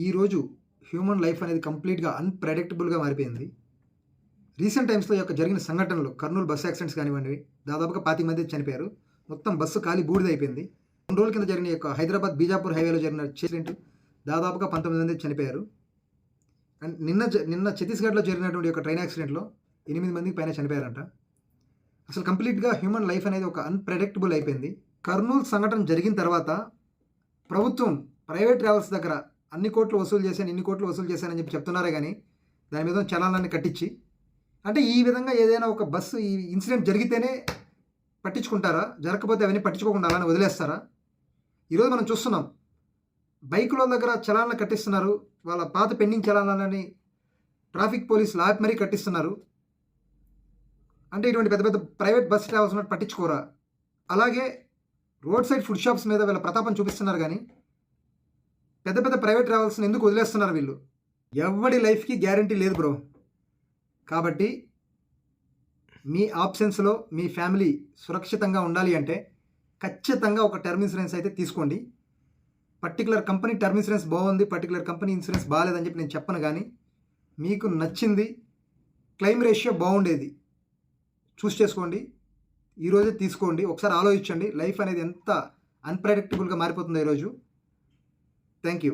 ఈరోజు human life అనేది కంప్లీట్‌గా అన్‌ప్రెడిక్టబుల్‌గా మారిపోయింది. రీసెంట్ టైమ్స్‌లో జరిగిన సంఘటనలు కర్నూలు బస్ యాక్సిడెంట్స్ కానివ్వండి, దాదాపుగా 25 మంది చనిపోయారు. మొత్తం బస్సు కాలి బూడిదయిపోయింది. 2 రోజుల కింద జరిగిన హైదరాబాద్ బీజాపూర్ హైవేలో జరిగిన యాక్సిడెంట్ దాదాపుగా 19 మంది చనిపోయారు. అండ్ నిన్న ఛత్తీస్‌గఢ్‌లో జరిగినటువంటి ట్రైన్ యాక్సిడెంట్‌లో 8 మందికి పైన చనిపోయారంట. అసలు కంప్లీట్‌గా హ్యూమన్ లైఫ్ అనేది ఒక అన్‌ప్రెడిక్టబుల్ అయిపోయింది. కర్నూలు సంఘటన జరిగిన తర్వాత ప్రభుత్వం ప్రైవేట్ ట్రావెల్స్ దగ్గర అన్ని కోట్లు వసూలు చేశాను, ఇన్ని కోట్లు వసూలు చేశానని చెప్తున్నారే గానీ, దాని మీద చలానాన్ని కట్టించి, అంటే ఈ విధంగా ఏదైనా ఒక బస్సు ఈ ఇన్సిడెంట్ జరిగితేనే పట్టించుకుంటారా? జరగకపోతే అవన్నీ పట్టించుకోకుండా అలానే వదిలేస్తారా? ఈరోజు మనం చూస్తున్నాం. బైకుల దగ్గర చలానాలు కట్టిస్తున్నారు. వాళ్ళ పాత పెండింగ్ చలానాలని ట్రాఫిక్ పోలీసులు ఆపి మరీ కట్టిస్తున్నారు. అంటే ఇటువంటి పెద్ద పెద్ద ప్రైవేట్ బస్ ట్రావెల్స్ ఉన్నట్టు పట్టించుకోరా? అలాగే రోడ్ సైడ్ ఫుడ్ షాప్స్ మీద వీళ్ళ ప్రతాపం చూపిస్తున్నారు గానీ, పెద్ద పెద్ద ప్రైవేట్ ట్రావెల్స్‌ని ఎందుకు వదిలేస్తున్నారు వీళ్ళు? ఎవ్వడి లైఫ్‌కి గ్యారంటీ లేదు బ్రో. కాబట్టి మీ ఆప్షన్స్‌లో మీ ఫ్యామిలీ సురక్షితంగా ఉండాలి అంటే ఖచ్చితంగా ఒక టర్మ్ ఇన్సూరెన్స్ అయితే తీసుకోండి. పర్టిక్యులర్ కంపెనీ టర్మ్ ఇన్సూరెన్స్ బాగుంది, పర్టిక్యులర్ కంపెనీ ఇన్సూరెన్స్ బాలేదని చెప్పి నేను చెప్పను గానీ, మీకు నచ్చింది, క్లెయిమ్ రేషియో బాగుండేది చూస్ చేసుకోండి. ఈరోజే తీసుకోండి. ఒకసారి ఆలోచించండి. లైఫ్ అనేది ఎంత అన్‌ప్రెడిక్టబుల్‌గా మారిపోతుందో ఈరోజు. Thank you.